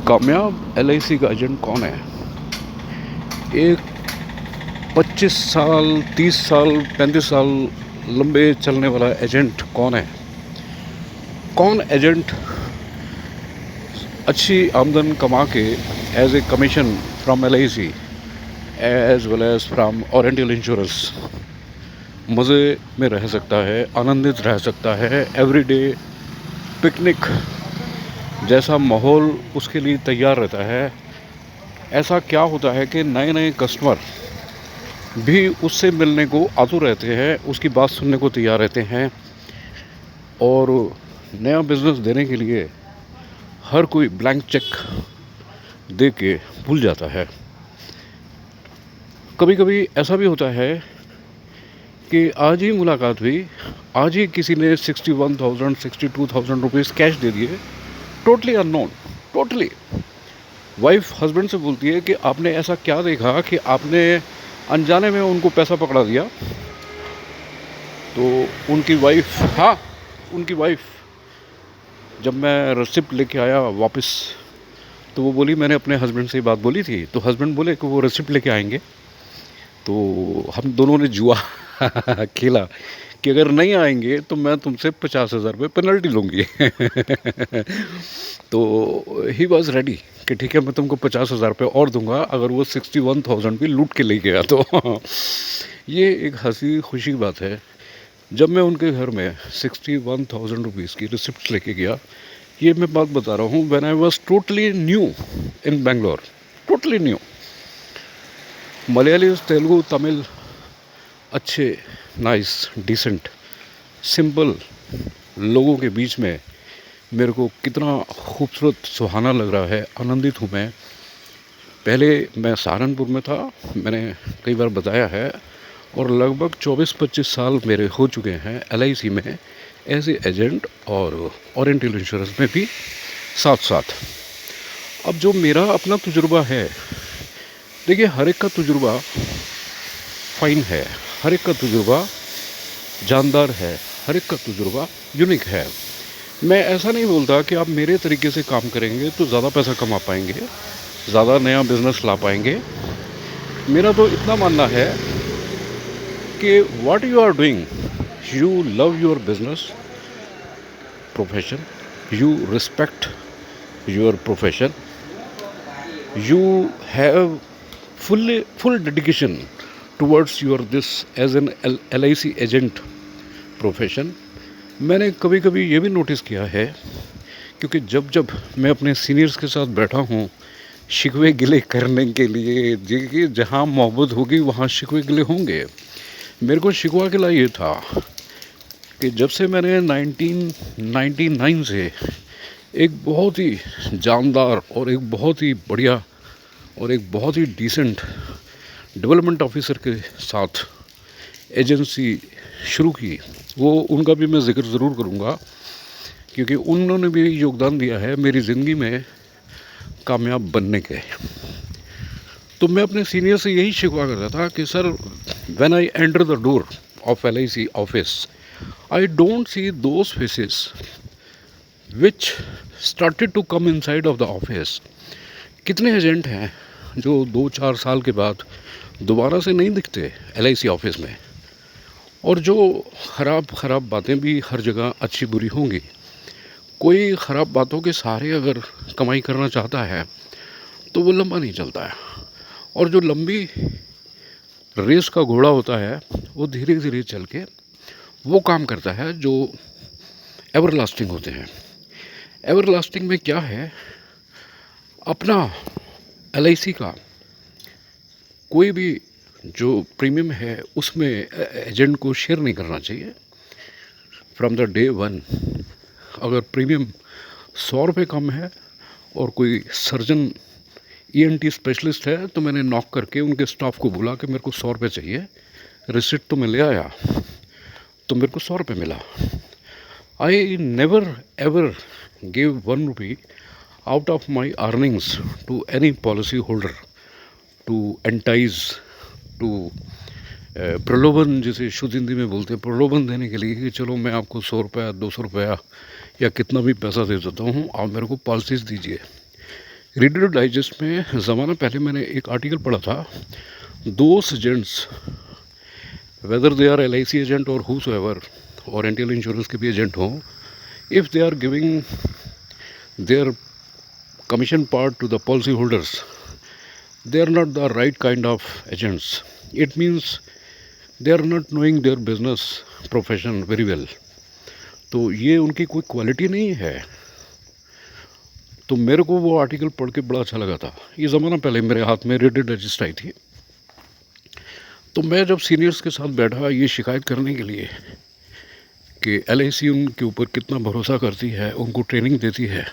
कामयाब एलआईसी का एजेंट कौन है? एक 25 साल, 30 साल, 35 साल लंबे चलने वाला एजेंट कौन है? कौन एजेंट अच्छी आमदन कमा के as a commission from LIC as well as from Oriental Insurance मज़े में रह सकता है, आनंदित रह सकता है, एवरीडे पिकनिक जैसा माहौल उसके लिए तैयार रहता है। ऐसा क्या होता है कि नए नए कस्टमर भी उससे मिलने को आतुर रहते हैं, उसकी बात सुनने को तैयार रहते हैं और नया बिज़नेस देने के लिए हर कोई ब्लैंक चेक दे के भूल जाता है। कभी कभी ऐसा भी होता है कि आज ही मुलाकात हुई, आज ही किसी ने 61,000 62,000 रुपीज़ कैश दे दिए, totally unknown, totally. Wife husband से बोलती है कि आपने ऐसा क्या देखा कि आपने अनजाने में उनको पैसा पकड़ा दिया। तो उनकी वाइफ जब मैं रिसिप्ट लेके आया वापस, तो वो बोली मैंने अपने हस्बैंड से ये बात बोली थी। तो हस्बैंड बोले कि वो रिसिप्ट लेके आएंगे। तो हम दोनों ने जुआ खेला कि अगर नहीं आएंगे तो मैं तुमसे 50,000 रुपये पेनल्टी लूँगी। तो ही वॉज रेडी कि ठीक है, मैं तुमको 50,000 रुपये और दूंगा अगर वो 61,000 भी लूट के ले गया तो। ये एक हंसी खुशी बात है। जब मैं उनके घर में 61,000 रुपीज़ की रिसिप्ट लेके गया, ये मैं बात बता रहा हूँ when I was totally new in Bangalore, totally new. Malayali, Telugu, Tamil अच्छे, नाइस, डिसेंट, सिंपल लोगों के बीच में मेरे को कितना खूबसूरत सुहाना लग रहा है, आनंदित हूँ मैं। पहले मैं सहारनपुर में था, मैंने कई बार बताया है, और लगभग 24-25 साल मेरे हो चुके हैं एलआईसी में एज ए एजेंट और ओरिएंटल इंश्योरेंस में भी साथ साथ। अब जो मेरा अपना तजुर्बा है, देखिए हर एक का तजुर्बा फाइन है, हर एक का तजुर्बा जानदार है, हर एक का तजुर्बा यूनिक है। मैं ऐसा नहीं बोलता कि आप मेरे तरीके से काम करेंगे तो ज़्यादा पैसा कमा पाएंगे, ज़्यादा नया बिज़नेस ला पाएंगे। मेरा तो इतना मानना है कि what you are doing, you love your business profession, you respect your profession, you have full dedication towards your this as an LIC agent profession. मैंने कभी कभी ये भी नोटिस किया है, क्योंकि जब जब मैं अपने सीनियर्स के साथ बैठा हूँ शिकवे गिले करने के लिए, देखिए जहाँ मोहब्बत होगी वहाँ शिकवे गिले होंगे। मेरे को शिकवा गिला ये था कि जब से मैंने 1999 से एक बहुत ही जानदार और एक बहुत ही बढ़िया और एक बहुत ही डिसेंट डेवलपमेंट ऑफिसर के साथ एजेंसी शुरू की, वो उनका भी मैं ज़िक्र ज़रूर करूँगा, क्योंकि उन्होंने भी योगदान दिया है मेरी ज़िंदगी में कामयाब बनने के। तो मैं अपने सीनियर से यही शिकवा करता था कि sir, when I enter the door of LIC office, I don't see those faces which started to come inside of the office. कितने एजेंट हैं जो 2-4 साल के बाद दोबारा से नहीं दिखते एलआईसी ऑफिस में, और जो ख़राब बातें भी हर जगह अच्छी बुरी होंगी। कोई ख़राब बातों के सहारे अगर कमाई करना चाहता है तो वो लंबा नहीं चलता है, और जो लंबी रेस का घोड़ा होता है वो धीरे धीरे चल के वो काम करता है जो एवरलास्टिंग होते हैं। एवरलास्टिंग में क्या है, अपना एलआईसी का कोई भी जो प्रीमियम है उसमें एजेंट को शेयर नहीं करना चाहिए फ्रॉम द डे वन। अगर प्रीमियम 100 रुपये कम है और कोई सर्जन ईएनटी स्पेशलिस्ट है, तो मैंने नॉक करके उनके स्टाफ को बोला कि मेरे को 100 रुपये चाहिए, रिसिप्ट तो मैं ले आया, तो मेरे को 100 रुपये मिला। I never ever give 1 rupee out of my earnings to any policy holder to entice, to प्रलोभन, जिसे शुद्ध हिंदी में बोलते हैं, प्रलोभन देने के लिए कि चलो मैं आपको 100 रुपया 200 रुपया या कितना भी पैसा दे देता हूँ, आप मेरे को पॉलिसीज दीजिए। रीडर डाइजेस्ट में ज़माना पहले मैंने एक आर्टिकल पढ़ा था, those agents whether they are LIC agent और whosoever ओरिएंटल इंश्योरेंस के भी एजेंट हों, if they are giving their commission part to the policy holders, they are not the right kind of agents. It means they are not knowing their business profession very well. तो ये उनकी कोई quality नहीं है। तो मेरे को वो आर्टिकल पढ़ के बड़ा अच्छा लगा था। ये ज़माना पहले मेरे हाथ में रीडर डाइजेस्ट आई थी। तो मैं जब सीनियर्स के साथ बैठा ये शिकायत करने के लिए कि LIC उनके ऊपर कितना भरोसा करती है, उनको ट्रेनिंग देती है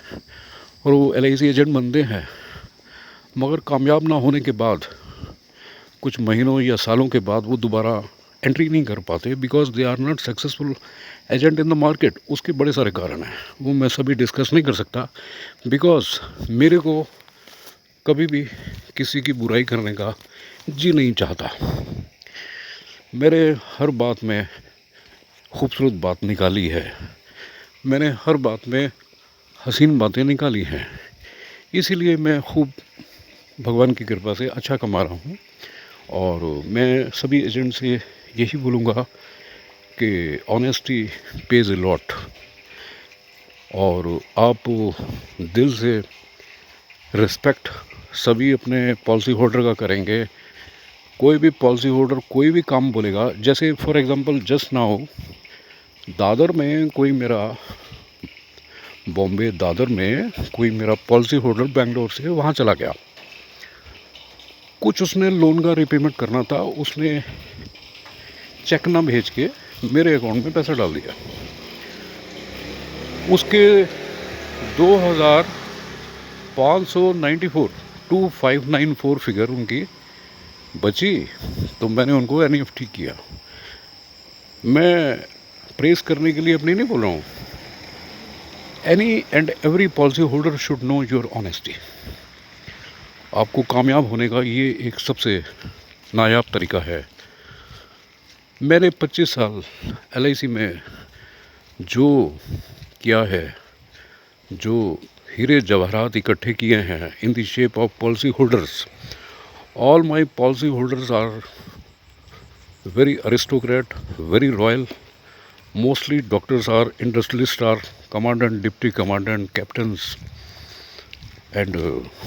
और वो LIC एजेंट बनते हैं, मगर कामयाब ना होने के बाद कुछ महीनों या सालों के बाद वो दोबारा एंट्री नहीं कर पाते because they are not successful agent in the market. उसके बड़े सारे कारण हैं, वो मैं सभी डिस्कस नहीं कर सकता बिकॉज मेरे को कभी भी किसी की बुराई करने का जी नहीं चाहता। मेरे हर बात में खूबसूरत बात निकाली है, मैंने हर बात में हसीन बातें निकाली हैं, इसीलिए मैं खूब भगवान की कृपा से अच्छा कमा रहा हूँ। और मैं सभी एजेंट से यही बोलूँगा कि ऑनेस्टी पेज अ लॉट, और आप दिल से रिस्पेक्ट सभी अपने पॉलिसी होल्डर का करेंगे। कोई भी पॉलिसी होल्डर कोई भी काम बोलेगा, जैसे for example just now Dadar में कोई मेरा बॉम्बे दादर में कोई मेरा पॉलिसी होल्डर बेंगलोर से वहाँ चला गया, कुछ उसने लोन का रिपेमेंट करना था, उसने चेक ना भेज के मेरे अकाउंट में पैसा डाल दिया। उसके 2594 फिगर उनकी बची, तो मैंने उनको NEFT किया। मैं प्रेस करने के लिए अपनी नहीं बोल रहा हूँ, any and every policy holder should know your honesty. आपको कामयाब होने का ये एक सबसे नायाब तरीका है। मैंने 25 साल LIC में जो किया है, जो हीरे जवाहरात इकट्ठे किए हैं in the shape of policy holders, all my policy holders are very aristocrat, very royal. Mostly doctors are, industrialists are, commandant, deputy commandant, captains and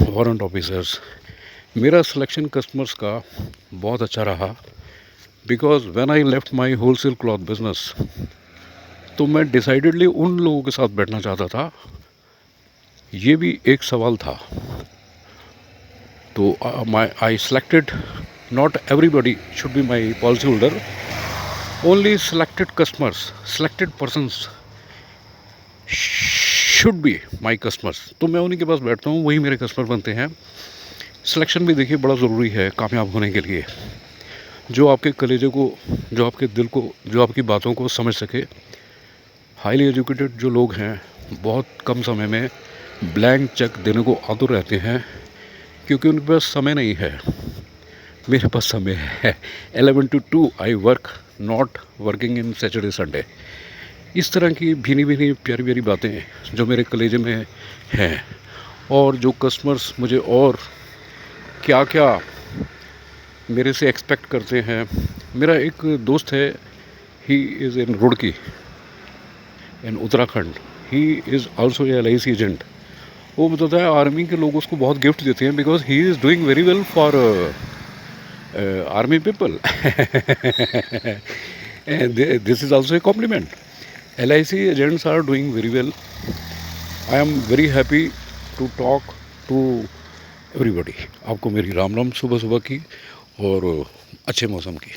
warrant officers. मेरा सिलेक्शन कस्टमर्स का बहुत अच्छा रहा because when I left my wholesale cloth business, तो मैं decidedly उन लोगों के साथ बैठना चाहता था। ये भी एक सवाल था। तो I selected, not everybody should be my policy holder, only selected customers, selected persons should be my customers। तो मैं उन्हीं के पास बैठता हूँ, वही मेरे कस्टमर बनते हैं। सिलेक्शन भी देखिए बड़ा ज़रूरी है कामयाब होने के लिए, जो आपके कलेजे को, जो आपके दिल को, जो आपकी बातों को समझ सके। हाईली एजुकेटेड जो लोग हैं बहुत कम समय में ब्लैंक चेक देने को आतुर रहते हैं क्योंकि उनके पास समय नहीं है। मेरे पास समय है। 11 to 2 I work, not working in Saturday Sunday. इस तरह की भीनी भीनी प्यारी प्यारी बातें जो मेरे कलेजे में हैं, और जो कस्टमर्स मुझे और क्या क्या मेरे से एक्सपेक्ट करते हैं। मेरा एक दोस्त है, he is in Roorkee in Uttarakhand, he is also a LIC agent. वो बताता है आर्मी के लोग उसको बहुत गिफ्ट देते हैं because he is doing very well for army people and this is also a compliment. LIC agents are doing very well. I am very happy to talk to everybody. आपको मेरी राम राम सुबह सुबह की और अच्छे मौसम की।